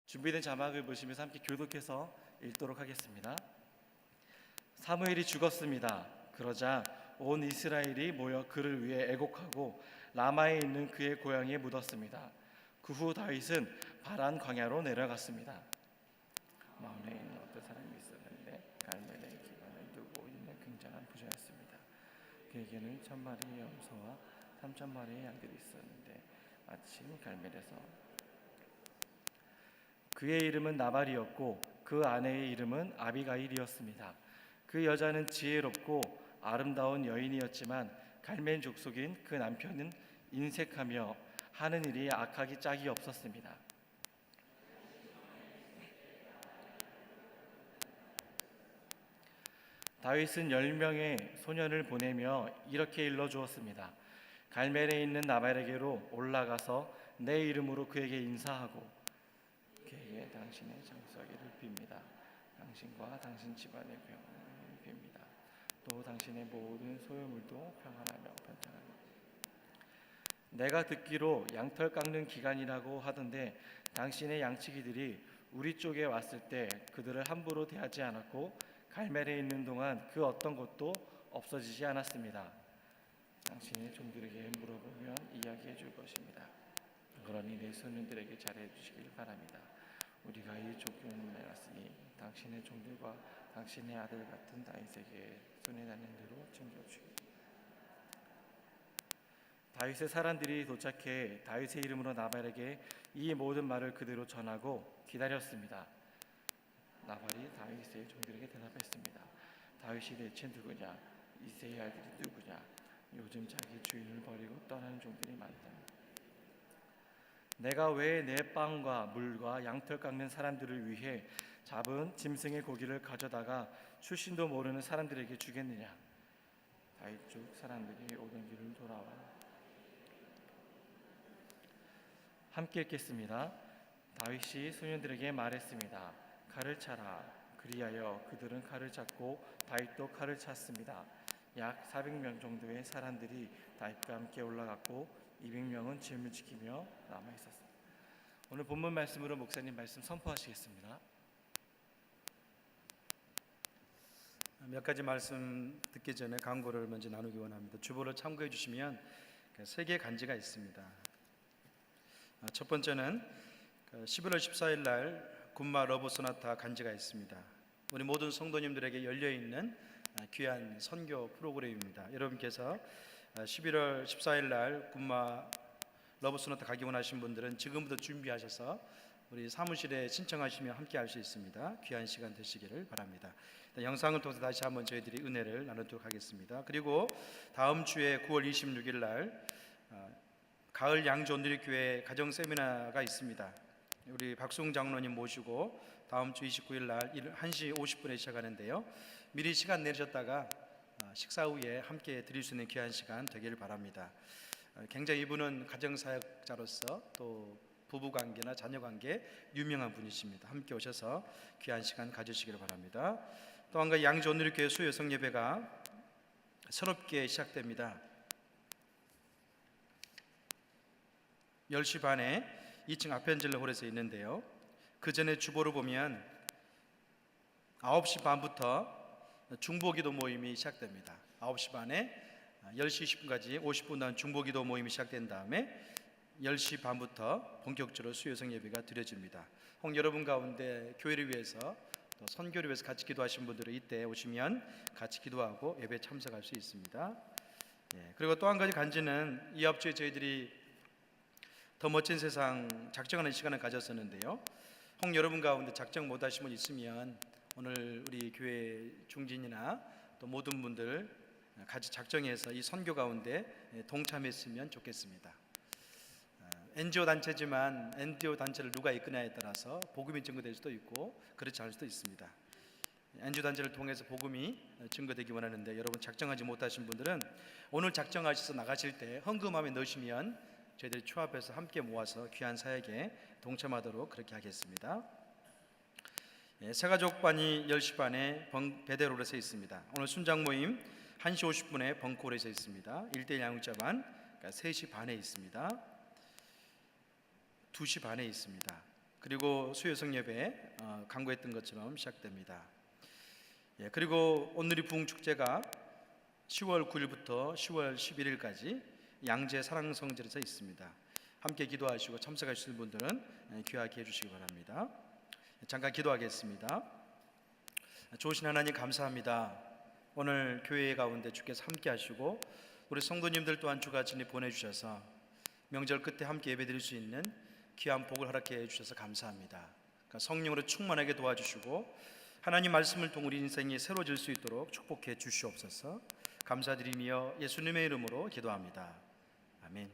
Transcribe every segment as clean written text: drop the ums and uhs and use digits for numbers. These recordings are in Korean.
준비된 자막을 보시면서 함께 교독해서 읽도록 하겠습니다. 사무엘이 죽었습니다. 그러자 온 이스라엘이 모여 그를 위해 애곡하고 라마에 있는 그의 고향에 묻었습니다. 그 후 다윗은 바란 광야로 내려갔습니다. 마을에 있는 어떤 사람이 있었는데 갈멜의 기반을 두고 있는 굉장한 부자였습니다. 그에게는 1000마리의 염소와 3000마리의 양들이 있었는데 마침 갈멜에서 그의 이름은 나발이었고 그 아내의 이름은 아비가일이었습니다. 그 여자는 지혜롭고 아름다운 여인이었지만 갈멜 족속인 그 남편은 인색하며 하는 일이 악하기 짝이 없었습니다. 다윗은 10명의 소년을 보내며 이렇게 일러주었습니다. 갈멜에 있는 나발에게로 올라가서 내 이름으로 그에게 인사하고 그에게 당신의 장수하기를 빕니다. 당신과 당신 집안의 평안을 빕니다. 또 당신의 모든 소유물도 평안하며 번창하며. 내가 듣기로 양털 깎는 기간이라고 하던데 당신의 양치기들이 우리 쪽에 왔을 때 그들을 함부로 대하지 않았고 갈멜에 있는 동안 그 어떤 것도 없어지지 않았습니다. 당신의 종들에게 물어보면 이야기해 줄 것입니다. 그러니 내 소년들에게 잘해 주시길 바랍니다. 우리가 이 족용을 내놨으니 당신의 종들과 당신의 아들 같은 다윗에게 손에 닿는 대로 챙겨주시기. 다윗의 사람들이 도착해 다윗의 이름으로 나발에게 이 모든 말을 그대로 전하고 기다렸습니다. 나발이 다윗의 종들에게 대답했습니다. 다윗이 대체 누구냐? 이새의 아들이 누구냐? 요즘 자기 주인을 버리고 떠나는 종들이 많다. 내가 왜 내 빵과 물과 양털 깎는 사람들을 위해 잡은 짐승의 고기를 가져다가 출신도 모르는 사람들에게 주겠느냐? 다윗 쪽 사람들이 오던 길을 돌아와 함께 읽겠습니다. 다윗이 소년들에게 말했습니다. 칼을 차라. 그리하여 그들은 칼을 찼고 다윗도 칼을 찼습니다. 약 400명 정도의 사람들이 다윗과 함께 올라갔고 200명은 짐을 지키며 남아 있었습니다. 오늘 본문 말씀으로 목사님 말씀 선포하시겠습니다. 몇 가지 말씀 듣기 전에 광고를 먼저 나누기 원합니다. 주보를 참고해 주시면 3개의 간지가 있습니다. 첫 번째는 11월 14일 날 군마 러브 소나타 간지가 있습니다. 우리 모든 성도님들에게 열려있는 귀한 선교 프로그램입니다. 여러분께서 11월 14일 날 군마 러브 소나타 가기 원하신 분들은 지금부터 준비하셔서 우리 사무실에 신청하시면 함께 할 수 있습니다. 귀한 시간 되시기를 바랍니다. 영상을 통해서 다시 한번 저희들이 은혜를 나누도록 하겠습니다. 그리고 다음 주에 9월 26일 날 가을 양조누리교회 가정 세미나가 있습니다. 우리 박수웅 장로님 모시고 다음 주 29일 날 1시 50분에 시작하는데요. 미리 시간 내셨다가 식사 후에 함께 드릴 수 있는 귀한 시간 되기를 바랍니다. 굉장히 이분은 가정사역자로서 또 부부관계나 자녀관계 유명한 분이십니다. 함께 오셔서 귀한 시간 가지시기를 바랍니다. 또 한 가지 양조누리교회 수요 성예배가 새롭게 시작됩니다. 10시 반에 2층 아펜젤러 홀에서 있는데요. 그 전에 주보를 보면 9시 반부터 중보기도 모임이 시작됩니다. 9시 반에 10시 20분까지 50분 동안 중보기도 모임이 시작된 다음에 10시 반부터 본격적으로 수요성 예배가 드려집니다. 혹 여러분 가운데 교회를 위해서 또 선교를 위해서 같이 기도하신 분들은 이때 오시면 같이 기도하고 예배에 참석할 수 있습니다. 그리고 또 한 가지 간지는 이 앞주에 저희들이 더 멋진 세상 작정하는 시간을 가졌었는데요. 혹 여러분 가운데 작정 못하신 분 있으면 오늘 우리 교회 중진이나 또 모든 분들 같이 작정해서 이 선교 가운데 동참했으면 좋겠습니다. NGO 단체지만 NGO 단체를 누가 이끄냐에 따라서 복음이 증거될 수도 있고 그렇지 않을 수도 있습니다. NGO 단체를 통해서 복음이 증거되기 원하는데 여러분 작정하지 못하신 분들은 오늘 작정하셔서 나가실 때 헌금함에 넣으시면 저희들이 추합해서 함께 모아서 귀한 사역에 동참하도록 그렇게 하겠습니다. 새가족반이 10시 반에 베델홀에서 있습니다. 오늘 순장 모임 1시 50분에 벙콜에서 있습니다. 1대1 양육자반 그러니까 3시 반에 있습니다. 2시 반에 있습니다. 그리고 수요성 예배 강구했던 것처럼 시작됩니다. 그리고 오늘이 부흥축제가 10월 9일부터 10월 11일까지 양재 사랑성전에서 있습니다. 함께 기도하시고 참석하시는 분들은 귀하게 해주시기 바랍니다. 잠깐 기도하겠습니다. 좋으신 하나님 감사합니다. 오늘 교회 가운데 주께서 함께 하시고 우리 성도님들 또한 주가 친히 보내주셔서 명절 끝에 함께 예배드릴 수 있는 귀한 복을 허락해 주셔서 감사합니다. 그러니까 성령으로 충만하게 도와주시고 하나님 말씀을 통해 우리 인생이 새로워질 수 있도록 축복해 주시옵소서. 감사드리며 예수님의 이름으로 기도합니다. 아멘.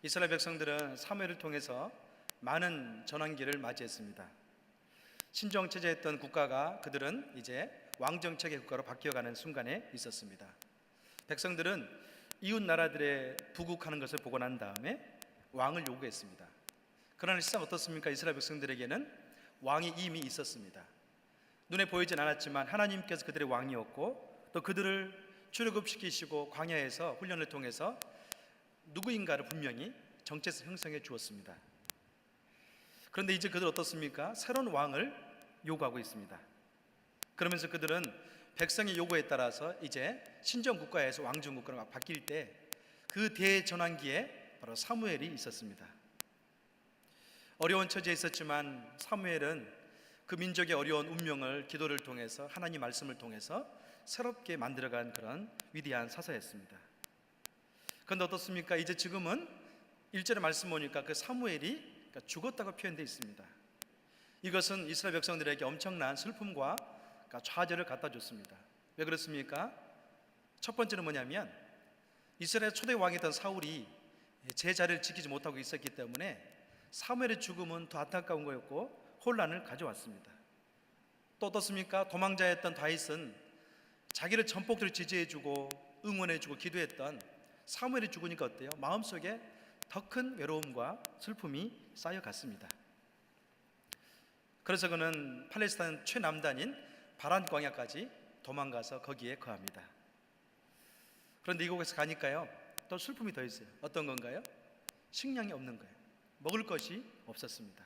이스라엘 백성들은 사무엘을 통해서 많은 전환기를 맞이했습니다. 신정체제였던 국가가 그들은 이제 왕정체계 국가로 바뀌어가는 순간에 있었습니다. 백성들은 이웃 나라들의 부국하는 것을 보고 난 다음에 왕을 요구했습니다. 그러나 실상 어떻습니까? 이스라엘 백성들에게는 왕이 이미 있었습니다. 눈에 보이진 않았지만 하나님께서 그들의 왕이었고 또 그들을 출애굽시키시고 광야에서 훈련을 통해서 누구인가를 분명히 정체성 형성해 주었습니다. 그런데 이제 그들 어떻습니까? 새로운 왕을 요구하고 있습니다. 그러면서 그들은 백성의 요구에 따라서 이제 신정국가에서 왕정국가로 막 바뀔 때 그 대전환기에 바로 사무엘이 있었습니다. 어려운 처지에 있었지만 사무엘은 그 민족의 어려운 운명을 기도를 통해서 하나님 말씀을 통해서 새롭게 만들어간 그런 위대한 사사였습니다. 그런데 어떻습니까? 이제 지금은 1절의 말씀 보니까 그 사무엘이 죽었다고 표현되어 있습니다. 이것은 이스라엘 백성들에게 엄청난 슬픔과 좌절을 갖다 줬습니다. 왜 그렇습니까? 첫 번째는 뭐냐면 이스라엘 초대 왕이었던 사울이 제자리를 지키지 못하고 있었기 때문에 사무엘의 죽음은 더 안타까운 거였고 혼란을 가져왔습니다. 또 어떻습니까? 도망자였던 다윗은 자기를 전폭적으로 지지해주고 응원해주고 기도했던 사무엘이 죽으니까 어때요? 마음속에 더 큰 외로움과 슬픔이 쌓여갔습니다. 그래서 그는 팔레스타인 최남단인 바란 광야까지 도망가서 거기에 거합니다. 그런데 이곳에서 가니까요 또 슬픔이 더 있어요. 어떤 건가요? 식량이 없는 거예요. 먹을 것이 없었습니다.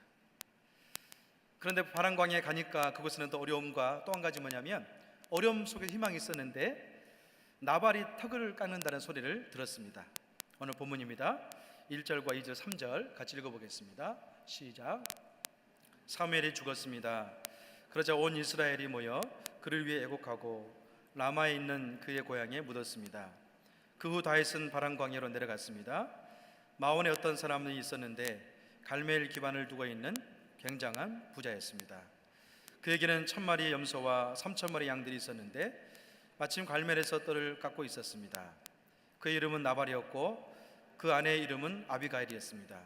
그런데 바란 광야에 가니까 그곳에는 또 어려움과 또 한 가지 뭐냐면 어려움 속에 희망이 있었는데 나발이 턱을 깎는다는 소리를 들었습니다. 오늘 본문입니다. 1절과 2절 3절 같이 읽어보겠습니다. 시작. 사무엘이 죽었습니다. 그러자 온 이스라엘이 모여 그를 위해 애곡하고 라마에 있는 그의 고향에 묻었습니다. 그 후 다윗은 바란 광야로 내려갔습니다. 마온에 어떤 사람이 있었는데 갈멜 기반을 두고 있는 굉장한 부자였습니다. 그에게는 1000마리의 염소와 3000마리 양들이 있었는데 마침 갈멜에서 뜰을 깎고 있었습니다. 그의 이름은 나발이었고 그 아내의 이름은 아비가일이었습니다.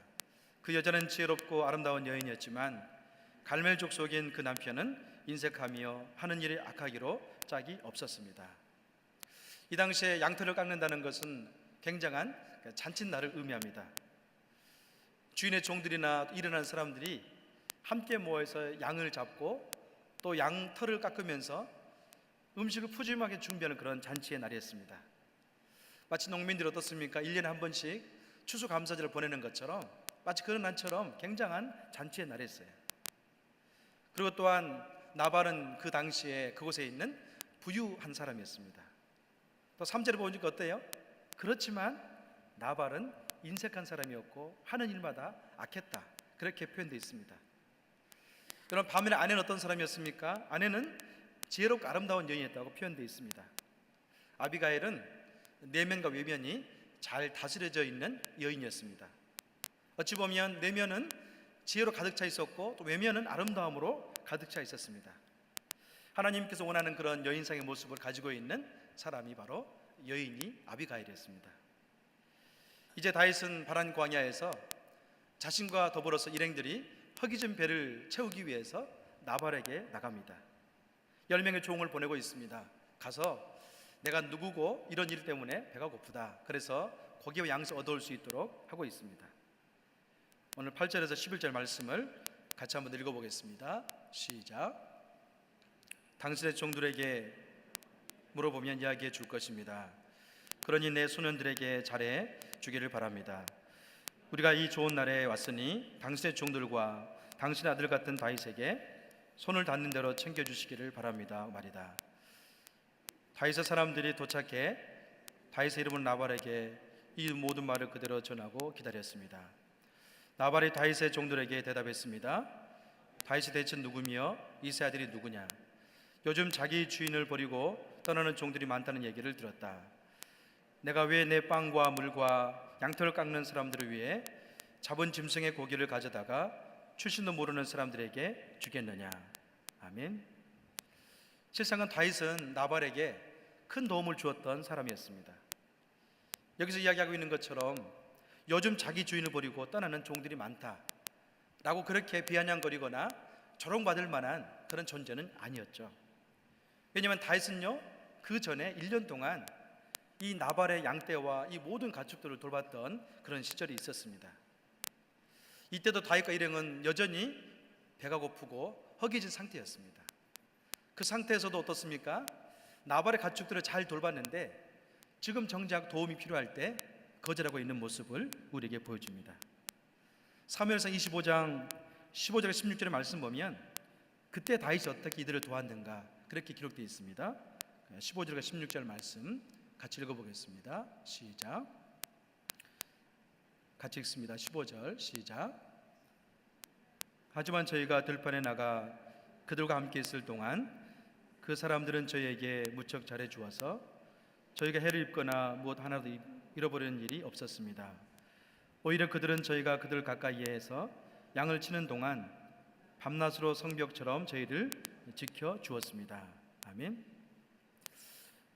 그 여자는 지혜롭고 아름다운 여인이었지만 갈멜 족속인 그 남편은 인색하며 하는 일이 악하기로 짝이 없었습니다. 이 당시에 양털을 깎는다는 것은 굉장한 잔칫날을 의미합니다. 주인의 종들이나 일어난 사람들이 함께 모여서 양을 잡고 또 양털을 깎으면서 음식을 푸짐하게 준비하는 그런 잔치의 날이었습니다. 마치 농민들이 어떻습니까? 1년에 한 번씩 추수감사절을 보내는 것처럼 마치 그런 날처럼 굉장한 잔치의 날이었어요. 그리고 또한 나발은 그 당시에 그곳에 있는 부유한 사람이었습니다. 또 3절에 보니까 어때요? 그렇지만 나발은 인색한 사람이었고 하는 일마다 악했다, 그렇게 표현되어 있습니다. 여러분, 반면에 아내는 어떤 사람이었습니까? 아내는 지혜롭고 아름다운 여인이었다고 표현되어 있습니다. 아비가일은 내면과 외면이 잘 다스려져 있는 여인이었습니다. 어찌 보면 내면은 지혜로 가득 차 있었고 또 외면은 아름다움으로 가득 차 있었습니다. 하나님께서 원하는 그런 여인상의 모습을 가지고 있는 사람이 바로 여인이 아비가일이었습니다. 이제 다윗은 바란 광야에서 자신과 더불어서 일행들이 허기진 배를 채우기 위해서 나발에게 나갑니다. 10명의 종을 보내고 있습니다. 가서 내가 누구고 이런 일 때문에 배가 고프다, 그래서 고기와 양식 얻어올 수 있도록 하고 있습니다. 오늘 8절에서 11절 말씀을 같이 한번 읽어보겠습니다. 시작. 당신의 종들에게 물어보면 이야기해 줄 것입니다. 그러니 내 소년들에게 잘해 주기를 바랍니다. 우리가 이 좋은 날에 왔으니 당신의 종들과 당신의 아들 같은 다윗에게 손을 닿는 대로 챙겨주시기를 바랍니다 말이다. 다윗의 사람들이 도착해 다윗의 이름은 나발에게 이 모든 말을 그대로 전하고 기다렸습니다. 나발이 다윗의 종들에게 대답했습니다. 다윗이 대체 누구며 이세 아들이 누구냐? 요즘 자기 주인을 버리고 떠나는 종들이 많다는 얘기를 들었다. 내가 왜 내 빵과 물과 양털을 깎는 사람들을 위해 잡은 짐승의 고기를 가져다가 출신도 모르는 사람들에게 주겠느냐? 아멘. 세상은 다윗은 나발에게 큰 도움을 주었던 사람이었습니다. 여기서 이야기하고 있는 것처럼 요즘 자기 주인을 버리고 떠나는 종들이 많다라고 그렇게 비아냥거리거나 조롱받을 만한 그런 존재는 아니었죠. 왜냐하면 다윗은요, 그 전에 1년 동안 이 나발의 양떼와 이 모든 가축들을 돌봤던 그런 시절이 있었습니다. 이때도 다윗과 일행은 여전히 배가 고프고 허기진 상태였습니다. 그 상태에서도 어떻습니까? 나발의 가축들을 잘 돌봤는데 지금 정작 도움이 필요할 때 거절하고 있는 모습을 우리에게 보여줍니다. 사무엘상 25장 15절에 16절의 말씀 보면 그때 다윗이 어떻게 이들을 도왔는가 그렇게 기록되어 있습니다. 15절과 16절 말씀 같이 읽어보겠습니다. 시작. 같이 읽습니다. 15절 시작. 하지만 저희가 들판에 나가 그들과 함께 있을 동안 그 사람들은 저희에게 무척 잘해 주어서 저희가 해를 입거나 무엇 하나도 잃어버리는 일이 없었습니다. 오히려 그들은 저희가 그들 가까이에 해서 양을 치는 동안 밤낮으로 성벽처럼 저희를 지켜 주었습니다. 아멘.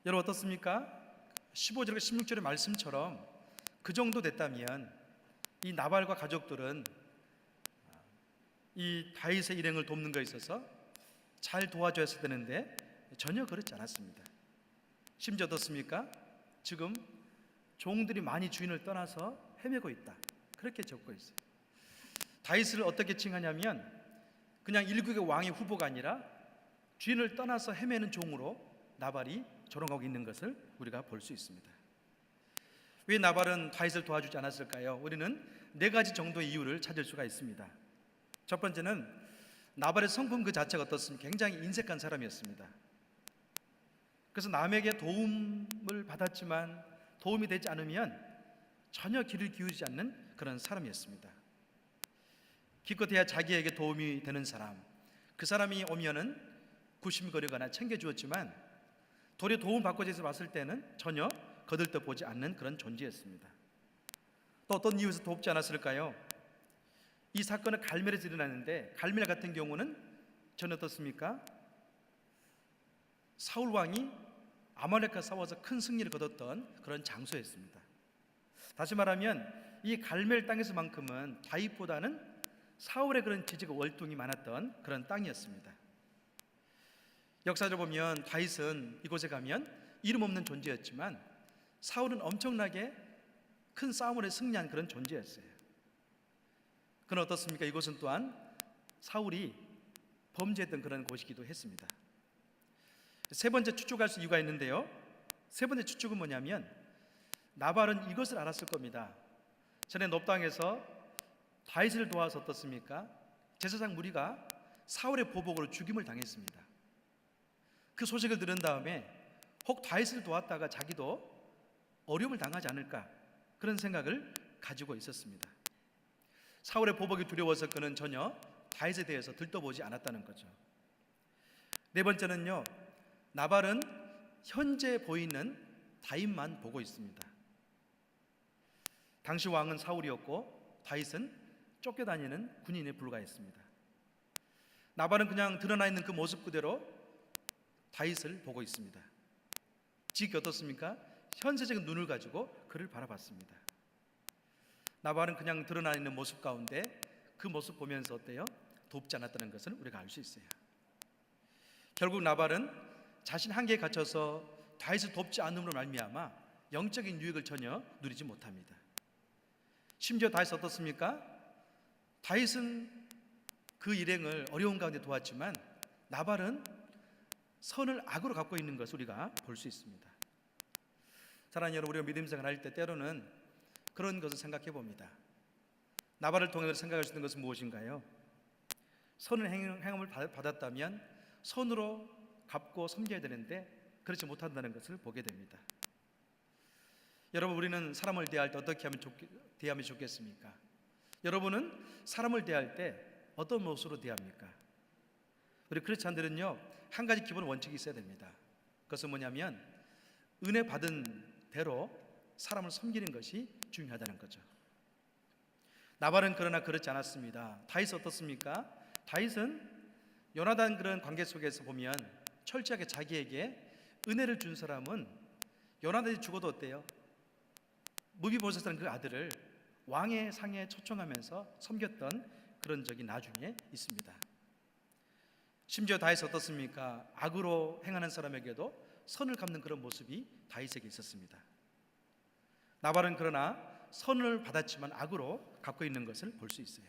여러분 어떻습니까? 15절과 16절의 말씀처럼 그 정도 됐다면 이 나발과 가족들은 이 다윗의 일행을 돕는 것에 있어서 잘 도와줘야 되는데 전혀 그렇지 않았습니다. 심지어 어떻습니까? 지금 종들이 많이 주인을 떠나서 헤매고 있다 그렇게 적고 있어요. 다윗을 어떻게 칭하냐면 그냥 일국의 왕의 후보가 아니라 주인을 떠나서 헤매는 종으로 나발이 조롱하고 있는 것을 우리가 볼 수 있습니다. 왜 나발은 다윗을 도와주지 않았을까요? 우리는 4가지 정도의 이유를 찾을 수가 있습니다. 첫 번째는 나발의 성품 그 자체가 어떻습니까? 굉장히 인색한 사람이었습니다. 그래서 남에게 도움을 받았지만 도움이 되지 않으면 전혀 귀를 기울이지 않는 그런 사람이었습니다. 기껏해야 자기에게 도움이 되는 사람, 그 사람이 오면은 구심거리거나 챙겨주었지만 도리어 도움 받고 해서 봤을 때는 전혀 거들떠보지 않는 그런 존재였습니다. 또 어떤 이유에서 돕지 않았을까요? 이 사건은 갈멜에서 일어났는데 갈멜 같은 경우는 전혀 어떻습니까? 사울 왕이 아말렉과 싸워서 큰 승리를 거뒀던 그런 장소였습니다. 다시 말하면 이 갈멜 땅에서만큼은 다윗보다는 사울의 그런 지지가 월등히 많았던 그런 땅이었습니다. 역사를 보면 다윗은 이곳에 가면 이름 없는 존재였지만 사울은 엄청나게 큰 싸움을 승리한 그런 존재였어요. 그는 어떻습니까? 이곳은 또한 사울이 범죄했던 그런 곳이기도 했습니다. 세 번째 추측할 수 이유가 있는데요. 세 번째 추측은 뭐냐면 나발은 이것을 알았을 겁니다. 전에 놉당에서 다윗을 도와서 어떻습니까? 제사장 무리가 사울의 보복으로 죽임을 당했습니다. 그 소식을 들은 다음에 혹 다윗을 도왔다가 자기도 어려움을 당하지 않을까 그런 생각을 가지고 있었습니다. 사울의 보복이 두려워서 그는 전혀 다윗에 대해서 들떠보지 않았다는 거죠. 네 번째는요, 나발은 현재 보이는 다윗만 보고 있습니다. 당시 왕은 사울이었고 다윗은 쫓겨다니는 군인에 불과했습니다. 나발은 그냥 드러나 있는 그 모습 그대로 다윗을 보고 있습니다. 지극히 어떻습니까? 현세적인 눈을 가지고 그를 바라봤습니다. 나발은 그냥 드러나 있는 모습 가운데 그 모습 보면서 어때요? 돕지 않았다는 것을 우리가 알 수 있어요. 결국 나발은 자신 한계에 갇혀서 다윗을 돕지 않음으로 말미암아 영적인 유익을 전혀 누리지 못합니다. 심지어 다윗은 어떻습니까? 다윗은 그 일행을 어려운 가운데 도왔지만 나발은 선을 악으로 갖고 있는 것을 우리가 볼 수 있습니다. 사랑하는 여러분, 우리가 믿음 생활을 할 때 때로는 그런 것을 생각해 봅니다. 나발을 통해 생각할 수 있는 것은 무엇인가요? 선을 행함을 받았다면 선으로 갚고 섬겨야 되는데 그렇지 못한다는 것을 보게 됩니다. 여러분, 우리는 사람을 대할 때 어떻게 대하면 좋겠습니까? 여러분은 사람을 대할 때 어떤 모습으로 대합니까? 우리 크리스찬들은요, 한 가지 기본 원칙이 있어야 됩니다. 그것은 뭐냐면 은혜 받은 대로 사람을 섬기는 것이 중요하다는 거죠. 나발은 그러나 그렇지 않았습니다. 다윗은 어떻습니까? 다윗은 요나단 그런 관계 속에서 보면 철저하게 자기에게 은혜를 준 사람은 요나단이 죽어도 어때요? 무비보셋이라는 그 아들을 왕의 상에 초청하면서 섬겼던 그런 적이 나중에 있습니다. 심지어 다윗은 어떻습니까? 악으로 행하는 사람에게도 선을 갚는 그런 모습이 다윗에게 있었습니다. 나발은 그러나 선을 받았지만 악으로 갚고 있는 것을 볼 수 있어요.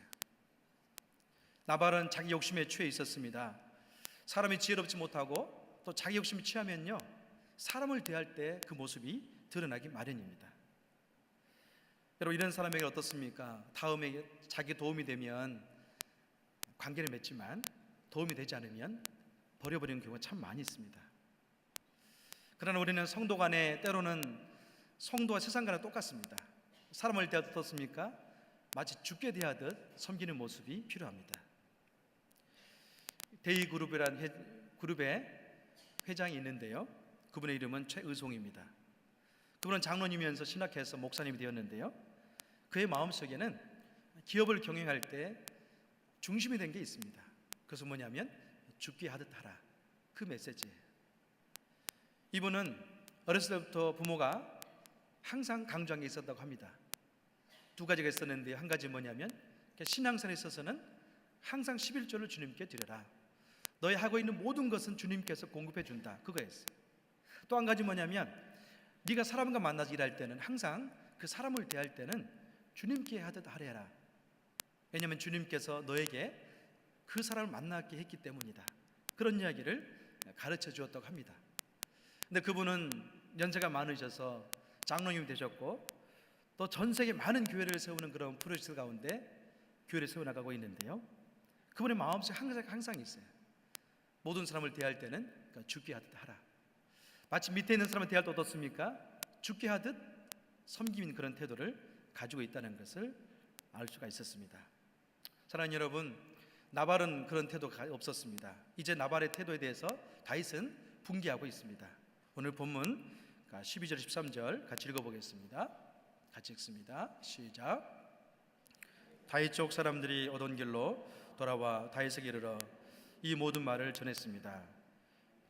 나발은 자기 욕심에 취해 있었습니다. 사람이 지혜롭지 못하고 또 자기 욕심에 취하면요, 사람을 대할 때 그 모습이 드러나기 마련입니다. 여러분, 이런 사람에게 어떻습니까? 다음에 자기 도움이 되면 관계를 맺지만 도움이 되지 않으면 버려버리는 경우가 참 많이 있습니다. 그러나 우리는 성도 간에 때로는 성도와 세상과는 똑같습니다. 사람을 대할 때 어떻습니까? 마치 죽게 대하듯 섬기는 모습이 필요합니다. 데이그룹이라는 그룹의 회장이 있는데요, 그분의 이름은 최의송입니다. 그분은 장로님이면서 신학해서 목사님이 되었는데요, 그의 마음속에는 기업을 경영할 때 중심이 된 게 있습니다. 그것은 뭐냐면 죽게 하듯 하라, 그 메시지예요. 이분은 어렸을 때부터 부모가 항상 강조한 게 있었다고 합니다. 두 가지가 있었는데, 한 가지 뭐냐면 신앙생활에 있어서는 항상 11조를 주님께 드려라, 너희 하고 있는 모든 것은 주님께서 공급해 준다, 그거였어요. 또 한 가지 뭐냐면 네가 사람과 만나서 일할 때는 항상 그 사람을 대할 때는 주님께 하듯 하래라. 왜냐하면 주님께서 너에게 그 사람을 만나게 했기 때문이다, 그런 이야기를 가르쳐 주었다고 합니다. 근데 그분은 연세가 많으셔서 장로님이 되셨고 또 전 세계 많은 교회를 세우는 그런 프로젝트 가운데 교회를 세워나가고 있는데요, 그분의 마음속에 항상 있어요. 모든 사람을 대할 때는 죽게 하듯 하라. 마치 밑에 있는 사람을 대할 때 어떻습니까? 죽게 하듯 섬기는 그런 태도를 가지고 있다는 것을 알 수가 있었습니다. 사랑하는 여러분, 나발은 그런 태도가 없었습니다. 이제 나발의 태도에 대해서 다윗은 분개하고 있습니다. 오늘 본문 12절 13절 같이 읽어보겠습니다. 같이 읽습니다. 시작. 다윗 족 사람들이 오던 길로 돌아와 다윗에게 이르러 이 모든 말을 전했습니다.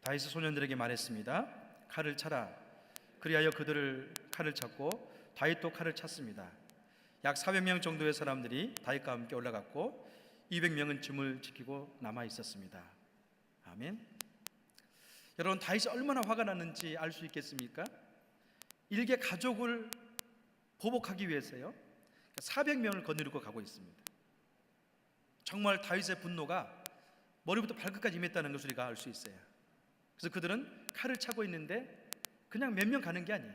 다윗이 소년들에게 말했습니다. 칼을 차라. 그리하여 그들을 칼을 찼고 다윗도 칼을 찼습니다. 약 400명 정도의 사람들이 다윗과 함께 올라갔고 200명은 짐을 지키고 남아 있었습니다. 아멘. 여러분, 다윗이 얼마나 화가 났는지 알 수 있겠습니까? 일개 가족을 보복하기 위해서요, 400명을 거느리고 가고 있습니다. 정말 다윗의 분노가 머리부터 발끝까지 임했다는 것을 우리가 알 수 있어요. 그래서 그들은 칼을 차고 있는데 그냥 몇 명 가는 게 아니에요.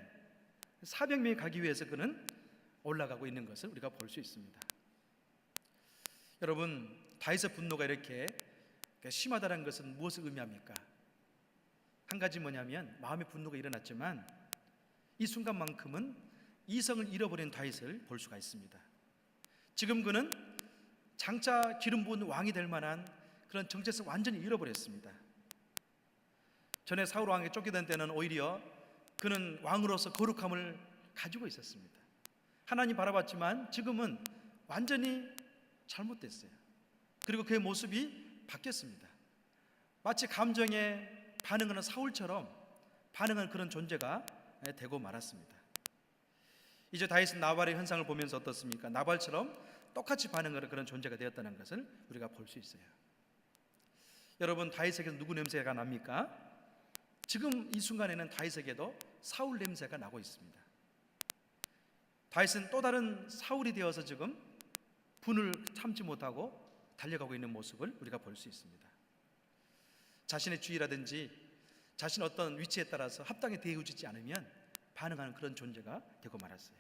400명이 가기 위해서 그는 올라가고 있는 것을 우리가 볼 수 있습니다. 여러분, 다윗의 분노가 이렇게 심하다는 것은 무엇을 의미합니까? 한 가지 뭐냐면 마음의 분노가 일어났지만 이 순간만큼은 이성을 잃어버린 다윗을 볼 수가 있습니다. 지금 그는 장차 기름 부은 왕이 될 만한 그런 정체성을 완전히 잃어버렸습니다. 전에 사울 왕에게 쫓기던 때는 오히려 그는 왕으로서 거룩함을 가지고 있었습니다. 하나님 바라봤지만 지금은 완전히 잘못됐어요. 그리고 그의 모습이 바뀌었습니다. 마치 감정에 반응하는 사울처럼 반응하는 그런 존재가 되고 말았습니다. 이제 다윗은 나발의 현상을 보면서 어떻습니까? 나발처럼 똑같이 반응하는 그런 존재가 되었다는 것을 우리가 볼 수 있어요. 여러분, 다윗에게서 누구 냄새가 납니까? 지금 이 순간에는 다윗에게도 사울 냄새가 나고 있습니다. 다윗은 또 다른 사울이 되어서 지금 분을 참지 못하고 달려가고 있는 모습을 우리가 볼 수 있습니다. 자신의 주의라든지 자신의 어떤 위치에 따라서 합당히 대우주지 않으면 반응하는 그런 존재가 되고 말았어요.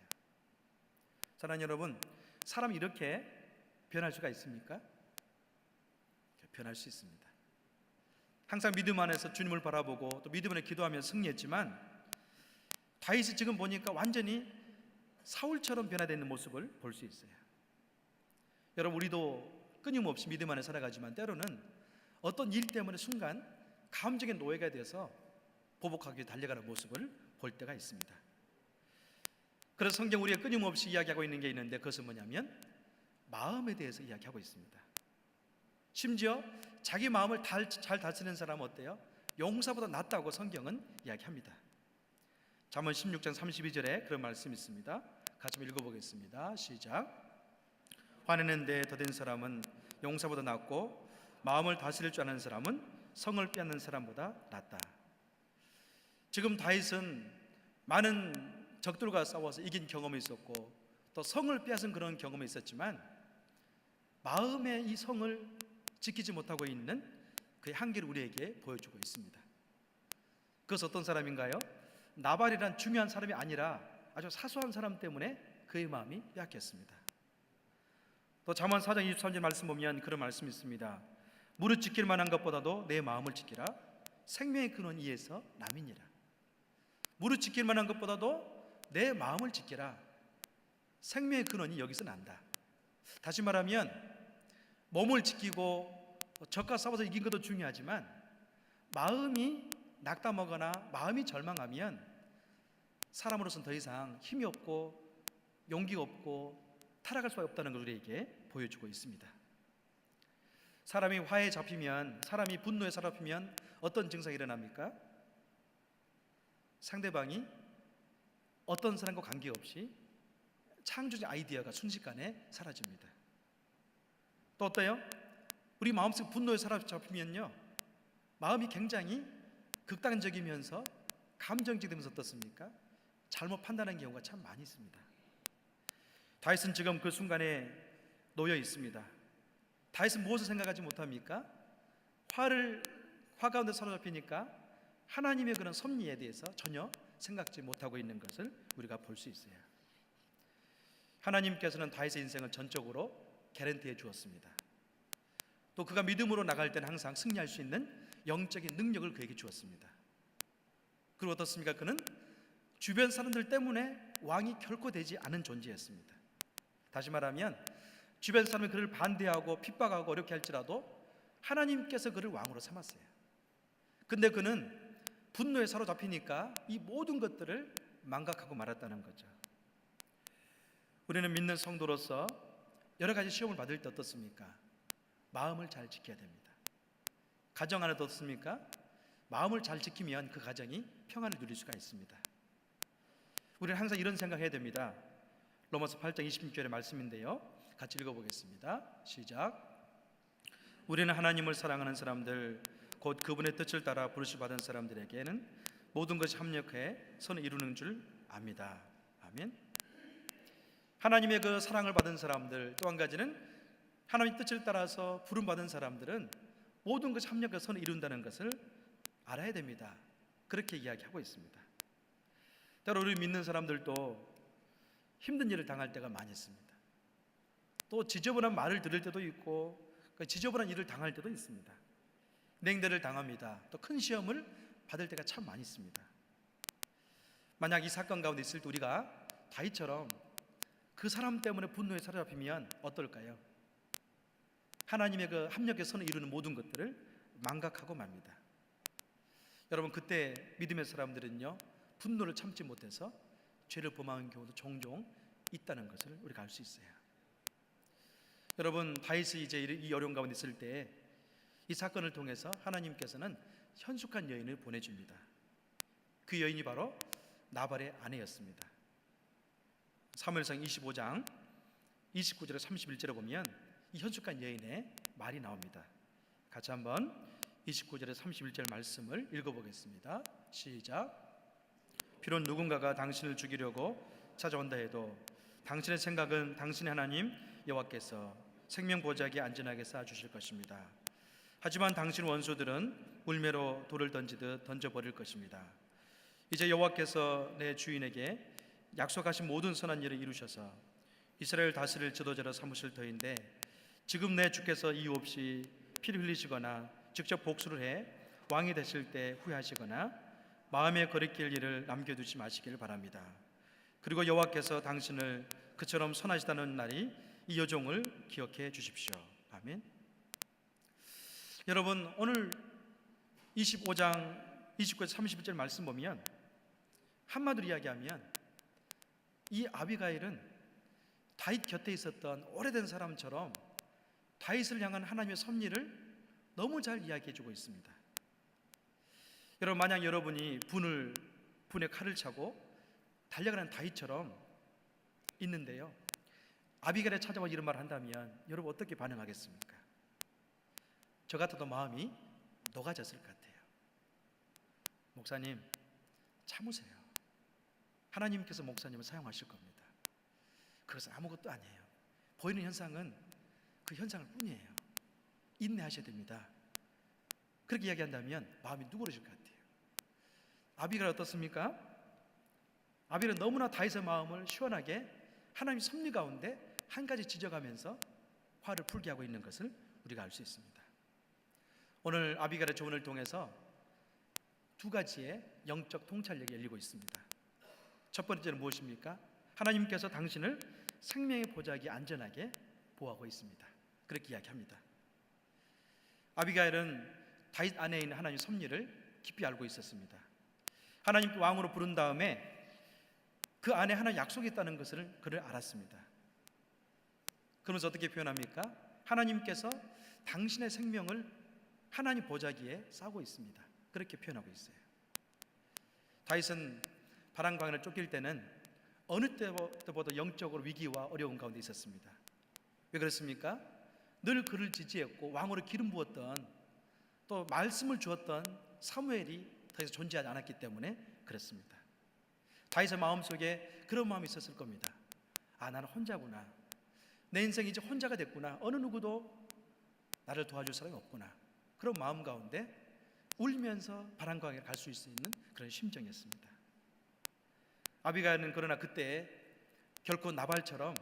사랑하는 여러분, 사람이 이렇게 변할 수가 있습니까? 변할 수 있습니다. 항상 믿음 안에서 주님을 바라보고 또 믿음 안에 기도하며 승리했지만 다윗이 지금 보니까 완전히 사울처럼 변화되어 있는 모습을 볼 수 있어요. 여러분, 우리도 끊임없이 믿음 안에 살아가지만 때로는 어떤 일 때문에 순간 감정의 노예가 돼서 보복하게 달려가는 모습을 볼 때가 있습니다. 그래서 성경 우리가 끊임없이 이야기하고 있는 게 있는데 그것은 뭐냐면 마음에 대해서 이야기하고 있습니다. 심지어 자기 마음을 잘 다스리는 사람은 어때요? 용사보다 낫다고 성경은 이야기합니다. 잠언 16장 32절에 그런 말씀이 있습니다. 같이 한번 읽어보겠습니다. 시작. 화내는 데 더딘 사람은 용사보다 낫고 마음을 다스릴 줄 아는 사람은 성을 빼앗는 사람보다 낫다. 지금 다윗은 많은 적들과 싸워서 이긴 경험이 있었고 또 성을 빼앗은 그런 경험이 있었지만 마음의 이 성을 지키지 못하고 있는 그의 한계를 우리에게 보여주고 있습니다. 그것은 어떤 사람인가요? 나발이란 중요한 사람이 아니라 아주 사소한 사람 때문에 그의 마음이 빼앗겼습니다. 또 잠언 4장 23절 말씀 보면 그런 말씀이 있습니다. 무릇 지킬 만한 것보다도 내 마음을 지키라. 생명의 근원 이에서 남이니라. 무릇 지킬 만한 것보다도 내 마음을 지키라. 생명의 근원이 여기서 난다. 다시 말하면 몸을 지키고 적과 싸워서 이긴 것도 중요하지만 마음이 낙담하거나 마음이 절망하면 사람으로서는 더 이상 힘이 없고 용기가 없고 타락할 수밖에 없다는 걸 우리에게 보여주고 있습니다. 사람이 화에 잡히면, 사람이 분노에 사로잡히면 어떤 증상이 일어납니까? 상대방이 어떤 사람과 관계없이 창조적 아이디어가 순식간에 사라집니다. 또 어때요? 우리 마음속 분노에 사로잡히면요, 마음이 굉장히 극단적이면서 감정적이면서 어떻습니까? 잘못 판단하는 경우가 참 많이 있습니다. 다윗은 지금 그 순간에 놓여 있습니다. 다윗은 무엇을 생각하지 못합니까? 화 가운데 사로잡히니까 하나님의 그런 섭리에 대해서 전혀 생각지 못하고 있는 것을 우리가 볼 수 있어요. 하나님께서는 다윗의 인생을 전적으로 개런티해 주었습니다. 또 그가 믿음으로 나갈 때는 항상 승리할 수 있는 영적인 능력을 그에게 주었습니다. 그리고 어떻습니까? 그는 주변 사람들 때문에 왕이 결코 되지 않은 존재였습니다. 다시 말하면 주변 사람이 그를 반대하고 핍박하고 어렵게 할지라도 하나님께서 그를 왕으로 삼았어요. 근데 그는 분노에 사로잡히니까 이 모든 것들을 망각하고 말았다는 거죠. 우리는 믿는 성도로서 여러 가지 시험을 받을 때 어떻습니까? 마음을 잘 지켜야 됩니다. 가정 안에도 어떻습니까? 마음을 잘 지키면 그 가정이 평안을 누릴 수가 있습니다. 우리는 항상 이런 생각해야 됩니다. 로마서 8장 26절의 말씀인데요, 같이 읽어보겠습니다. 시작. 우리는 하나님을 사랑하는 사람들 곧 그분의 뜻을 따라 부르심 받은 사람들에게는 모든 것이 합력해 선을 이루는 줄 압니다. 아멘. 하나님의 그 사랑을 받은 사람들, 또 한 가지는 하나님의 뜻을 따라서 부름받은 사람들은 모든 것이 합력해 선을 이룬다는 것을 알아야 됩니다. 그렇게 이야기하고 있습니다. 때로 우리 믿는 사람들도 힘든 일을 당할 때가 많이 있습니다. 또 지저분한 말을 들을 때도 있고 지저분한 일을 당할 때도 있습니다. 냉대를 당합니다. 또 큰 시험을 받을 때가 참 많이 있습니다. 만약 이 사건 가운데 있을 때 우리가 다윗처럼 그 사람 때문에 분노에 사로잡히면 어떨까요? 하나님의 그 합력의 선을 이루는 모든 것들을 망각하고 맙니다. 여러분, 그때 믿음의 사람들은요, 분노를 참지 못해서 죄를 범하는 경우도 종종 있다는 것을 우리가 알 수 있어요. 여러분, 다윗이 이제 이 어려운 가운데 있을 때 이 사건을 통해서 하나님께서는 현숙한 여인을 보내줍니다. 그 여인이 바로 나발의 아내였습니다. 사무엘상 25장 29절에 31절에 보면 이 현숙한 여인의 말이 나옵니다. 같이 한번 29절에 31절 말씀을 읽어보겠습니다. 시작. 비록 누군가가 당신을 죽이려고 찾아온다 해도 당신의 생각은 당신의 하나님 여호와께서 생명 보좌기에 안전하게 쌓아주실 것입니다. 하지만 당신 원수들은 물매로 돌을 던지듯 던져버릴 것입니다. 이제 여호와께서 내 주인에게 약속하신 모든 선한 일을 이루셔서 이스라엘 다스릴 지도자로 삼으실 터인데 지금 내 주께서 이유 없이 피를 흘리시거나 직접 복수를 해 왕이 되실 때 후회하시거나 마음에 거리낄 일을 남겨두지 마시길 바랍니다. 그리고 여호와께서 당신을 그처럼 선하시다는 날이 이 여종을 기억해 주십시오. 아멘. 여러분, 오늘 25장 29에서 31절 말씀 보면 한마디로 이야기하면 이 아비가일은 다윗 곁에 있었던 오래된 사람처럼 다윗을 향한 하나님의 섭리를 너무 잘 이야기해 주고 있습니다. 여러분, 만약 여러분이 분에 칼을 차고 달려가는 다윗처럼 있는데요, 아비가일에 찾아와 이런 말을 한다면 여러분 어떻게 반응하겠습니까? 저 같아도 마음이 녹아졌을 것 같아요. 목사님, 참으세요. 하나님께서 목사님을 사용하실 겁니다. 그것은 아무것도 아니에요. 보이는 현상은 그 현상일 뿐이에요. 인내하셔야 됩니다. 그렇게 이야기한다면 마음이 누그러질 것 같아요. 아비가일 어떻습니까? 아비가일은 너무나 다윗의 마음을 시원하게 하나님 섭리 가운데 한 가지 지적하면서 화를 풀게 하고 있는 것을 우리가 알 수 있습니다. 오늘 아비가일의 조언을 통해서 두 가지의 영적 통찰력이 열리고 있습니다. 첫 번째는 무엇입니까? 하나님께서 당신을 생명의 보좌기에 안전하게 보호하고 있습니다. 그렇게 이야기합니다. 아비가일은 다윗 안에 있는 하나님의 섭리를 깊이 알고 있었습니다. 하나님께 왕으로 부른 다음에 그 안에 하나님의 약속이 있다는 것을 그를 알았습니다. 그러면서 어떻게 표현합니까? 하나님께서 당신의 생명을 하나님 보좌기에 싸고 있습니다. 그렇게 표현하고 있어요. 다윗은 바람광을 쫓길 때는 어느 때보다 영적으로 위기와 어려운 가운데 있었습니다. 왜 그렇습니까? 늘 그를 지지했고 왕으로 기름 부었던, 또 말씀을 주었던 사무엘이 더 이상 존재하지 않았기 때문에 그렇습니다. 다윗의 마음속에 그런 마음이 있었을 겁니다. 아, 나는 혼자구나. 내 인생이 이제 혼자가 됐구나. 어느 누구도 나를 도와줄 사람이 없구나. 그런 마음 가운데 울면서 바람광에 갈 수 있는 그런 심정이었습니다. 아비가일은 그러나 그때 결코 나발처럼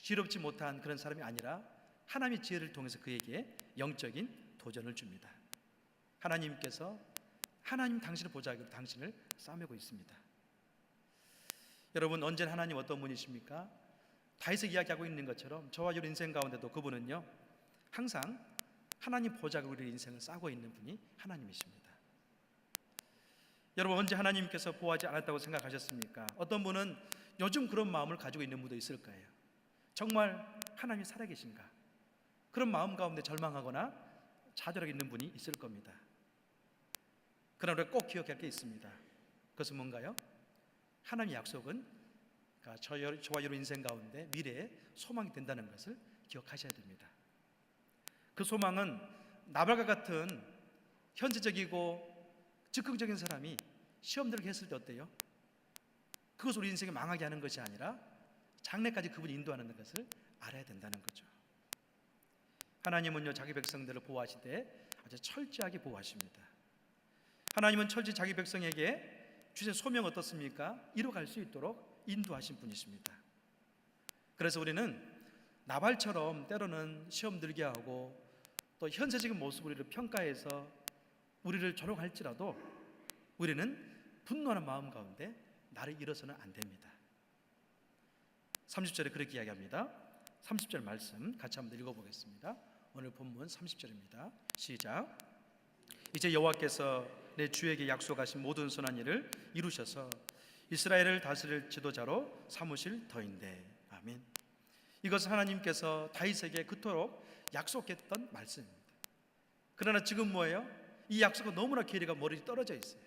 지럽지 못한 그런 사람이 아니라 하나님의 지혜를 통해서 그에게 영적인 도전을 줍니다. 하나님께서 하나님 당신의 보좌기로 당신을 싸매고 있습니다. 여러분, 언제나 하나님 어떤 분이십니까? 다윗이 이야기하고 있는 것처럼 저와 여러분 인생 가운데도 그분은요, 항상 하나님 보좌기로 우리 인생을 싸고 있는 분이 하나님이십니다. 여러분, 언제 하나님께서 보호하지 않았다고 생각하셨습니까? 어떤 분은 요즘 그런 마음을 가지고 있는 분도 있을 거예요. 정말 하나님이 살아계신가? 그런 마음 가운데 절망하거나 좌절하고 있는 분이 있을 겁니다. 그러나 우리가 꼭 기억할 게 있습니다. 그것은 뭔가요? 하나님의 약속은 저와 여러분 인생 가운데 미래에 소망이 된다는 것을 기억하셔야 됩니다. 그 소망은 나발과 같은 현재적이고 즉흥적인 사람이 시험 들게 했을 때 어때요? 그것을 우리 인생에 망하게 하는 것이 아니라 장래까지 그분이 인도하는 것을 알아야 된다는 거죠. 하나님은요, 자기 백성들을 보호하실 때 아주 철저하게 보호하십니다. 하나님은 철저히 자기 백성에게 주신 소명이 어떻습니까? 이루어갈 수 있도록 인도하신 분이십니다. 그래서 우리는 나발처럼 때로는 시험 들게 하고 또 현세적인 모습을 우리를 평가해서 우리를 조롱할지라도 우리는 분노하는 마음 가운데 나를 잃어서는 안 됩니다. 30절에 그렇게 이야기합니다. 30절 말씀 같이 한번 읽어보겠습니다. 오늘 본문 30절입니다. 시작. 이제 여호와께서 내 주에게 약속하신 모든 선한 일을 이루셔서 이스라엘을 다스릴 지도자로 삼으실 터인데. 아멘. 이것은 하나님께서 다윗에게 그토록 약속했던 말씀입니다. 그러나 지금 뭐예요? 이 약속은 너무나 괴리가 멀리 떨어져 있어요.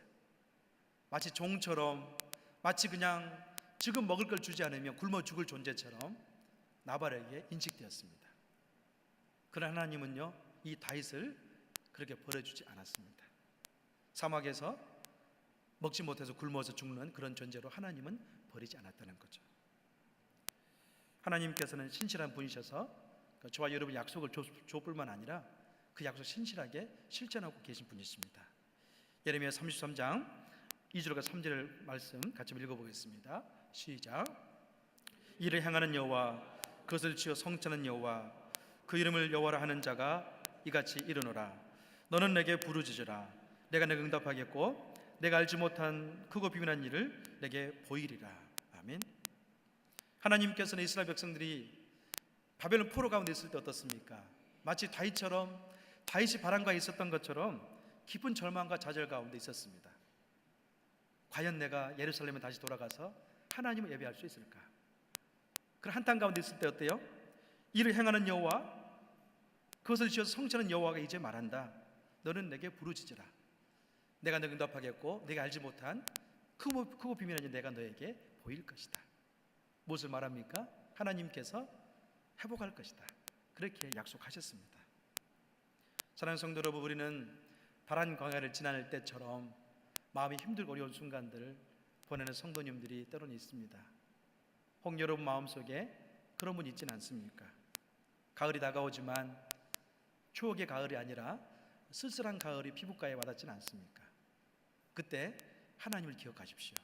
마치 종처럼, 마치 그냥 지금 먹을 걸 주지 않으면 굶어 죽을 존재처럼 나발에게 인식되었습니다. 그러나 하나님은요, 이 다윗을 그렇게 버려주지 않았습니다. 사막에서 먹지 못해서 굶어서 죽는 그런 존재로 하나님은 버리지 않았다는 거죠. 하나님께서는 신실한 분이셔서 저와 여러분 약속을 줄 뿐만 아니라 그 약속 신실하게 실천하고 계신 분이십니다. 예레미야 33장 2절과 3절 말씀 같이 읽어보겠습니다. 시작. 이를 향하는 여호와, 그것을 지어 성취하는 여호와, 그 이름을 여호와라 하는 자가 이같이 이르노라. 너는 내게 부르짖으라. 내가 내게 응답하겠고 내가 알지 못한 크고 비밀한 일을 내게 보이리라. 아멘. 하나님께서는 이스라엘 백성들이 바벨론 포로 가운데 있을 때 어떻습니까? 마치 다윗이 바람과에 있었던 것처럼 깊은 절망과 좌절 가운데 있었습니다. 과연 내가 예루살렘에 다시 돌아가서 하나님을 예배할 수 있을까? 그런 한탄 가운데 있을 때 어때요? 이를 행하는 여호와, 그것을 지어서 성취하는 여호와가 이제 말한다. 너는 내게 부르짖으라. 내가 너에게 응답하겠고 내가 알지 못한 크고 비밀한 일 내가 너에게 보일 것이다. 무엇을 말합니까? 하나님께서 회복할 것이다. 그렇게 약속하셨습니다. 사랑하는 성도 여러분, 우리는 바란 광야를 지날 때처럼 마음이 힘들고 어려운 순간들을 보내는 성도님들이 때로는 있습니다. 혹 여러분 마음속에 그런 분 있지는 않습니까? 가을이 다가오지만 추억의 가을이 아니라 쓸쓸한 가을이 피부가에 와닿지는 않습니까? 그때 하나님을 기억하십시오.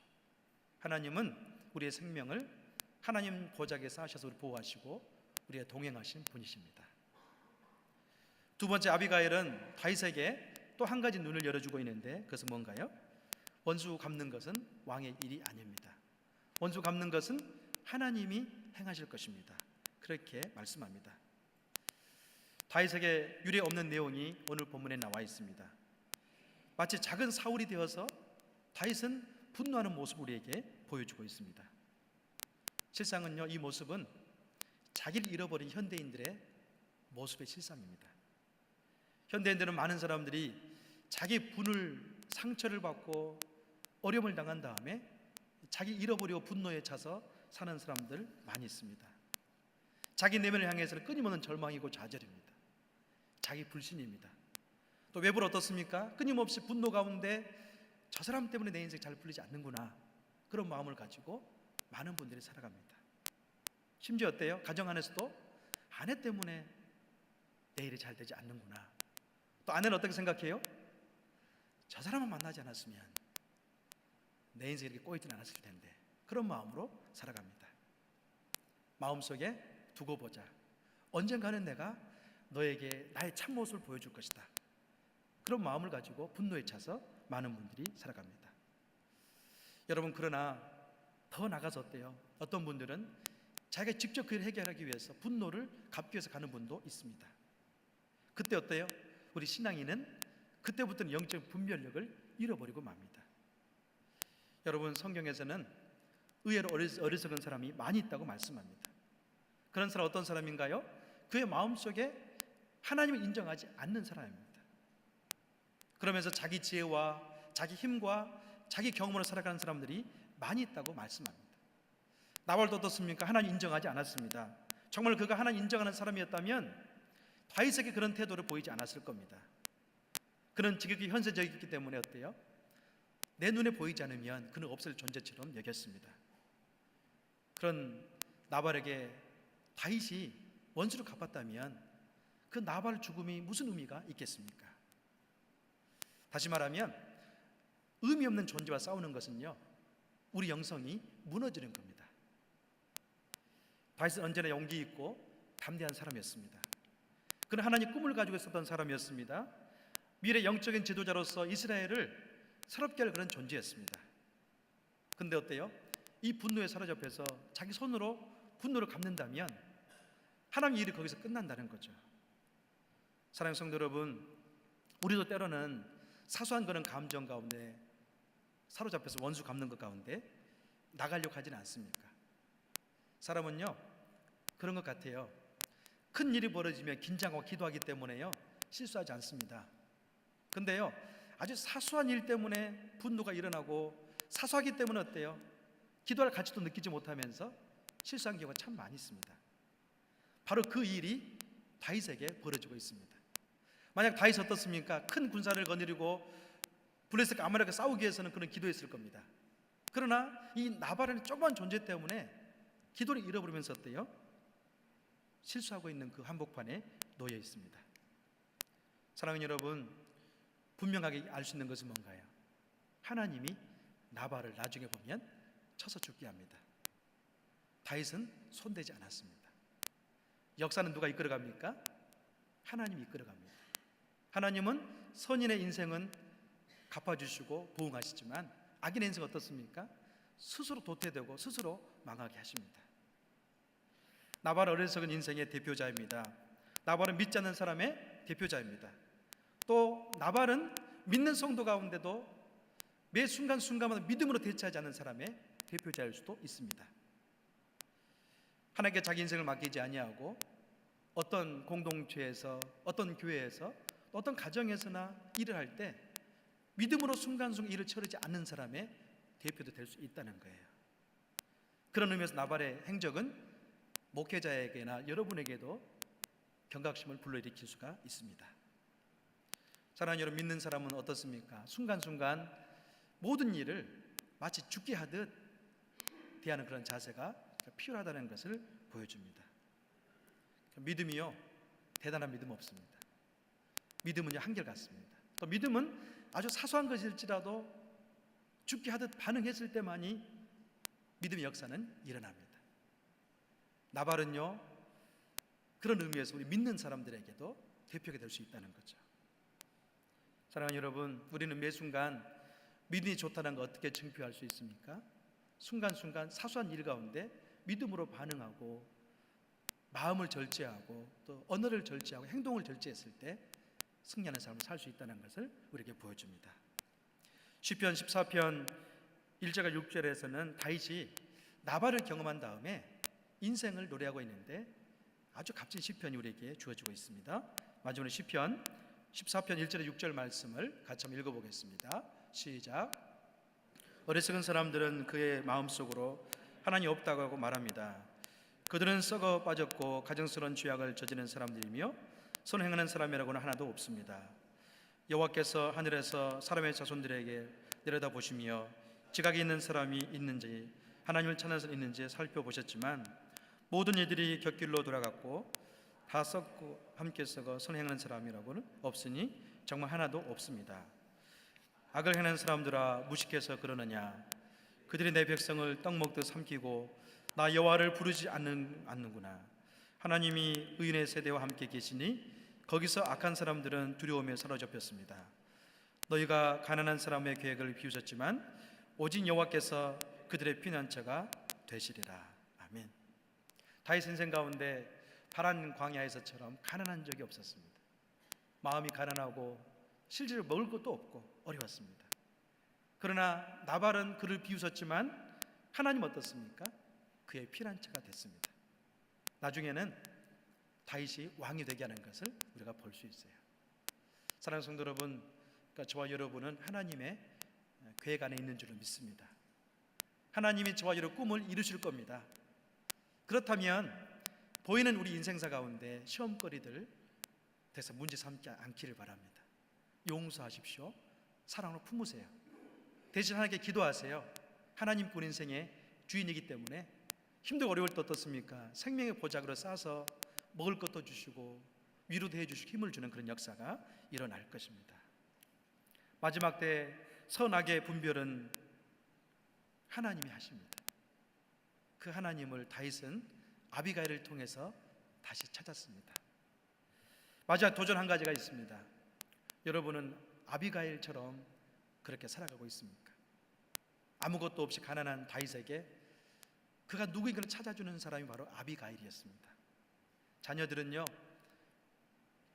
하나님은 우리의 생명을 하나님 보좌에 쌓으셔서 우리 보호하시고 우리의 동행하신 분이십니다. 두 번째, 아비가일은 다윗에게 또 한 가지 눈을 열어주고 있는데 그것은 뭔가요? 원수 갚는 것은 왕의 일이 아닙니다. 원수 갚는 것은 하나님이 행하실 것입니다. 그렇게 말씀합니다. 다윗에게 유례 없는 내용이 오늘 본문에 나와 있습니다. 마치 작은 사울이 되어서 다윗은 분노하는 모습을 우리에게 보여주고 있습니다. 실상은요, 이 모습은 자기를 잃어버린 현대인들의 모습의 실상입니다. 현대인들은 많은 사람들이 자기 상처를 받고 어려움을 당한 다음에 자기 잃어버리고 분노에 차서 사는 사람들 많이 있습니다. 자기 내면을 향해서는 끊임없는 절망이고 좌절입니다. 자기 불신입니다. 또 외부로 어떻습니까? 끊임없이 분노 가운데 저 사람 때문에 내 인생 잘 풀리지 않는구나, 그런 마음을 가지고 많은 분들이 살아갑니다. 심지어 어때요? 가정 안에서도 아내 때문에 내 일이 잘 되지 않는구나. 또 아내는 어떻게 생각해요? 저 사람만 만나지 않았으면 내 인생이 이렇게 꼬이진 않았을 텐데, 그런 마음으로 살아갑니다. 마음속에 두고 보자. 언젠가는 내가 너에게 나의 참모습을 보여줄 것이다. 그런 마음을 가지고 분노에 차서 많은 분들이 살아갑니다. 여러분, 그러나 더 나가서 어때요? 어떤 분들은 자기가 직접 그를 해결하기 위해서 분노를 갚기 위해서 가는 분도 있습니다. 그때 어때요? 우리 신앙인은 그때부터는 영적 분별력을 잃어버리고 맙니다. 여러분, 성경에서는 의외로 어리석은 사람이 많이 있다고 말씀합니다. 그런 사람 어떤 사람인가요? 그의 마음속에 하나님을 인정하지 않는 사람입니다. 그러면서 자기 지혜와 자기 힘과 자기 경험으로 살아가는 사람들이 많이 있다고 말씀합니다. 나발도 어떻습니까? 하나님 인정하지 않았습니다. 정말 그가 하나님 인정하는 사람이었다면 다윗에게 그런 태도를 보이지 않았을 겁니다. 그는 지극히 현세적이기 때문에 어때요? 내 눈에 보이지 않으면 그는 없을 존재처럼 여겼습니다. 그런 나발에게 다윗이 원수를 갚았다면 그 나발 죽음이 무슨 의미가 있겠습니까? 다시 말하면 의미 없는 존재와 싸우는 것은요, 우리 영성이 무너지는 겁니다. 다윗은 언제나 용기 있고 담대한 사람이었습니다. 그는 하나님 꿈을 가지고 있었던 사람이었습니다. 미래 영적인 지도자로서 이스라엘을 새롭게 할 그런 존재였습니다. 근데 어때요? 이 분노에 사로잡혀서 자기 손으로 분노를 갚는다면 하나님의 일이 거기서 끝난다는 거죠. 사랑하는 성도 여러분, 우리도 때로는 사소한 그런 감정 가운데 사로잡혀서 원수 갚는 것 가운데 나가려고 하지는 않습니까? 사람은요, 그런 것 같아요. 큰 일이 벌어지면 긴장하고 기도하기 때문에요, 실수하지 않습니다. 근데요, 아주 사소한 일 때문에 분노가 일어나고 사소하기 때문에 어때요? 기도할 가치도 느끼지 못하면서 실수한 경우가 참 많이 있습니다. 바로 그 일이 다윗에게 벌어지고 있습니다. 만약 다윗이 어떻습니까? 큰 군사를 거느리고 블레셋과 아말렉과 싸우기 위해서는 그는 기도했을 겁니다. 그러나 이 나발의 조그만 존재 때문에 기도를 잃어버리면서 어때요? 실수하고 있는 그 한복판에 놓여 있습니다. 사랑하는 여러분, 분명하게 알 수 있는 것은 뭔가요? 하나님이 나발을 나중에 보면 쳐서 죽게 합니다. 다윗은 손대지 않았습니다. 역사는 누가 이끌어갑니까? 하나님이 이끌어갑니다. 하나님은 선인의 인생은 갚아주시고 보응하시지만 악인의 인생 어떻습니까? 스스로 도태되고 스스로 망하게 하십니다. 나발 어리석은 인생의 대표자입니다. 나발은 믿지 않는 사람의 대표자입니다. 또 나발은 믿는 성도 가운데도 매 순간순간마다 믿음으로 대처하지 않는 사람의 대표자일 수도 있습니다. 하나님께 자기 인생을 맡기지 아니하고 어떤 공동체에서, 어떤 교회에서, 어떤 가정에서나 일을 할 때 믿음으로 순간순간 일을 처리하지 않는 사람의 대표도 될 수 있다는 거예요. 그런 의미에서 나발의 행적은 목회자에게나 여러분에게도 경각심을 불러일으킬 수가 있습니다. 사랑하는 여러분, 믿는 사람은 어떻습니까? 순간순간 모든 일을 마치 죽게 하듯 대하는 그런 자세가 필요하다는 것을 보여줍니다. 믿음이요, 대단한 믿음 없습니다. 믿음은요, 한결같습니다. 또 믿음은 아주 사소한 것일지라도 죽게 하듯 반응했을 때만이 믿음의 역사는 일어납니다. 나발은요, 그런 의미에서 우리 믿는 사람들에게도 대표가 될 수 있다는 거죠. 사랑하는 여러분, 우리는 매 순간 믿음이 좋다는 거 어떻게 증표할 수 있습니까? 순간순간 사소한 일 가운데 믿음으로 반응하고 마음을 절제하고 또 언어를 절제하고 행동을 절제했을 때 승리하는 삶을 살 수 있다는 것을 우리에게 보여줍니다. 시편 14편 1절과 6절에서는 다윗이 나발을 경험한 다음에 인생을 노래하고 있는데 아주 값진 시편이 우리에게 주어지고 있습니다. 마지막으로 시편 14편 1절에 6절 말씀을 같이 한번 읽어보겠습니다. 시작. 어리석은 사람들은 그의 마음속으로 하나님이 없다고 하고 말합니다. 그들은 썩어 빠졌고 가증스러운 죄악을 저지르는 사람들이며 선행하는 사람이라고는 하나도 없습니다. 여호와께서 하늘에서 사람의 자손들에게 내려다보시며 지각이 있는 사람이 있는지 하나님을 찾는 사람이 있는지 살펴보셨지만 모든 이들이 곁길로 돌아갔고 다 썩고 함께 썩어 선행하는 사람이라고는 없으니 정말 하나도 없습니다. 악을 행하는 사람들아 무식해서 그러느냐. 그들이 내 백성을 떡 먹듯 삼키고 나 여호와를 부르지 않는구나. 하나님이 의인의 세대와 함께 계시니 거기서 악한 사람들은 두려움에 사로잡혔습니다. 너희가 가난한 사람의 계획을 비우셨지만 오직 여호와께서 그들의 피난처가 되시리라. 아멘. 다윗 인생 가운데 파란 광야에서처럼 가난한 적이 없었습니다. 마음이 가난하고 실제로 먹을 것도 없고 어려웠습니다. 그러나 나발은 그를 비웃었지만 하나님 어떻습니까? 그의 피난처가 됐습니다. 나중에는 다윗이 왕이 되게 하는 것을 우리가 볼 수 있어요. 사랑하는 성도 여러분, 그러니까 저와 여러분은 하나님의 계획 안에 있는 줄을 믿습니다. 하나님이 저와 여러분 꿈을 이루실 겁니다. 그렇다면 보이는 우리 인생사 가운데 시험거리들 돼서 문제 삼지 않기를 바랍니다. 용서하십시오. 사랑으로 품으세요. 대신 하나님께 기도하세요. 하나님 꾼 인생의 주인이기 때문에 힘들고 어려울 때 어떻습니까? 생명의 보약으로 싸서 먹을 것도 주시고 위로도 해주시고 힘을 주는 그런 역사가 일어날 것입니다. 마지막 때 선악의 분별은 하나님이 하십니다. 그 하나님을 다윗은 아비가일을 통해서 다시 찾았습니다. 마지막 도전 한 가지가 있습니다. 여러분은 아비가일처럼 그렇게 살아가고 있습니까? 아무것도 없이 가난한 다윗에게 그가 누구인가를 찾아주는 사람이 바로 아비가일이었습니다. 자녀들은요,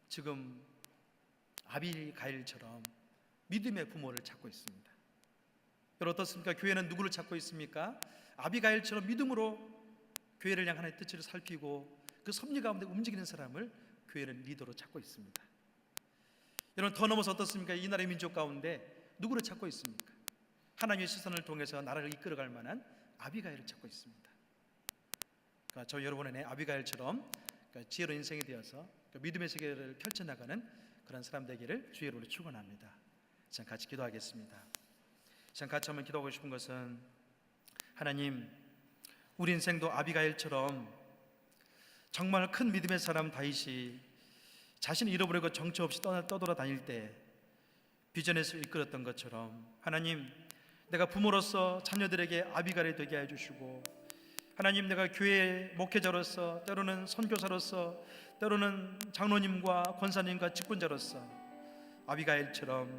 지금 아비가일처럼 믿음의 부모를 찾고 있습니다. 여러분 어떻습니까? 교회는 누구를 찾고 있습니까? 아비가일처럼 믿음으로 교회를 향한 하나님의 뜻을 살피고 그 섭리 가운데 움직이는 사람을 교회는 리더로 찾고 있습니다. 여러분 더 넘어서 어떻습니까? 이 나라의 민족 가운데 누구를 찾고 있습니까? 하나님의 시선을 통해서 나라를 이끌어갈 만한 아비가일을 찾고 있습니다. 그러니까 저 여러분의 아비가일처럼 지혜로운 인생이 되어서 믿음의 세계를 펼쳐나가는 그런 사람 되기를 주의 이름으로 축원합니다. 자, 같이 기도하겠습니다. 자, 같이 한번 기도하고 싶은 것은 하나님, 우리 인생도 아비가일처럼 정말 큰 믿음의 사람 다윗이 자신을 잃어버리고 정처 없이 떠돌아다닐 때 비전에서 이끌었던 것처럼 하나님, 내가 부모로서 자녀들에게 아비가일이 되게 해주시고 하나님, 내가 교회 목회자로서 때로는 선교사로서 때로는 장로님과 권사님과 직분자로서 아비가일처럼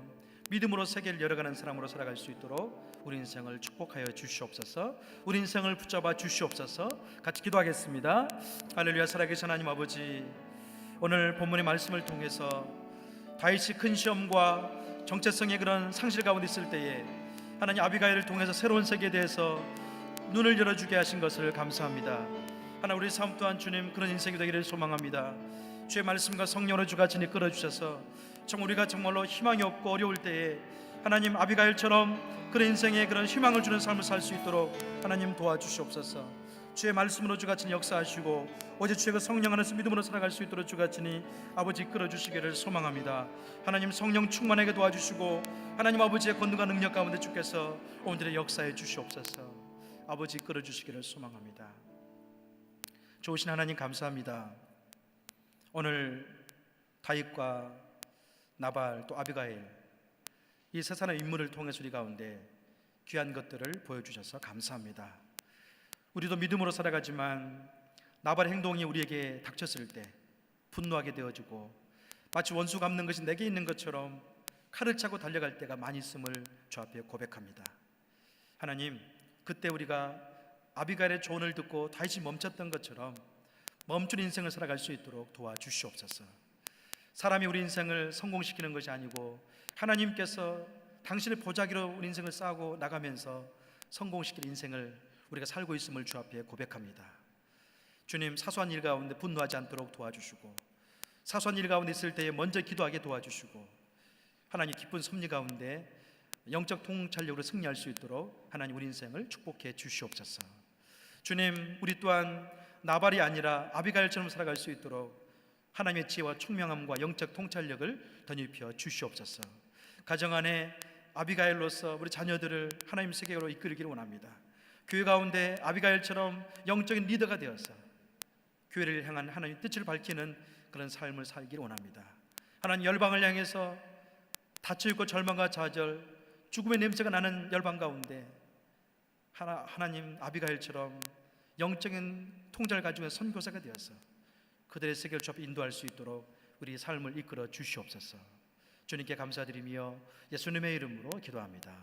믿음으로 세계를 열어가는 사람으로 살아갈 수 있도록 우리 인생을 축복하여 주시옵소서. 우리 인생을 붙잡아 주시옵소서. 같이 기도하겠습니다. 할렐루야. 살아계신 하나님 아버지, 오늘 본문의 말씀을 통해서 다윗이 큰 시험과 정체성의 그런 상실 가운데 있을 때에 하나님 아비가일을 통해서 새로운 세계에 대해서 눈을 열어주게 하신 것을 감사합니다. 하나 우리 삶 또한 주님 그런 인생이 되기를 소망합니다. 주의 말씀과 성령으로 주가 진히 끌어주셔서 우리가 정말로 희망이 없고 어려울 때에 하나님 아비가일처럼 그런 인생에 그런 희망을 주는 삶을 살 수 있도록 하나님 도와주시옵소서. 주의 말씀으로 주가 진히 역사하시고 오직 주의 그 성령 안에서 믿음으로 살아갈 수 있도록 주가 진히 아버지 끌어주시기를 소망합니다. 하나님 성령 충만하게 도와주시고 하나님 아버지의 권능과 능력 가운데 주께서 오늘의 역사해 주시옵소서. 아버지 끌어주시기를 소망합니다. 좋으신 하나님 감사합니다. 오늘 다윗과 나발 또 아비가일 이 세 사람의 인물을 통해서 우리 가운데 귀한 것들을 보여주셔서 감사합니다. 우리도 믿음으로 살아가지만 나발의 행동이 우리에게 닥쳤을 때 분노하게 되어지고 마치 원수 갚는 것이 내게 있는 것처럼 칼을 차고 달려갈 때가 많이 있음을 주 앞에 고백합니다. 하나님, 그때 우리가 아비가일의 조언을 듣고 다윗이 멈췄던 것처럼 멈춘 인생을 살아갈 수 있도록 도와주시옵소서. 사람이 우리 인생을 성공시키는 것이 아니고 하나님께서 당신의 보자기로 우리 인생을 쌓고 나가면서 성공시킬 인생을 우리가 살고 있음을 주 앞에 고백합니다. 주님, 사소한 일 가운데 분노하지 않도록 도와주시고 사소한 일 가운데 있을 때에 먼저 기도하게 도와주시고 하나님 기쁜 섭리 가운데 영적 통찰력으로 승리할 수 있도록 하나님 우리 인생을 축복해 주시옵소서. 주님, 우리 또한 나발이 아니라 아비가일처럼 살아갈 수 있도록 하나님의 지혜와 총명함과 영적 통찰력을 덧입혀 주시옵소서. 가정 안에 아비가일로서 우리 자녀들을 하나님 세계로 이끌기를 원합니다. 교회 가운데 아비가일처럼 영적인 리더가 되어서 교회를 향한 하나님의 뜻을 밝히는 그런 삶을 살기를 원합니다. 하나님 열방을 향해서 닫혀있고 절망과 좌절, 죽음의 냄새가 나는 열방 가운데 하나님 아비가일처럼 영적인 통찰을 가지고 있는 선교사가 되어서 그들의 세계를 주 앞에 인도할 수 있도록 우리 삶을 이끌어 주시옵소서. 주님께 감사드리며 예수님의 이름으로 기도합니다.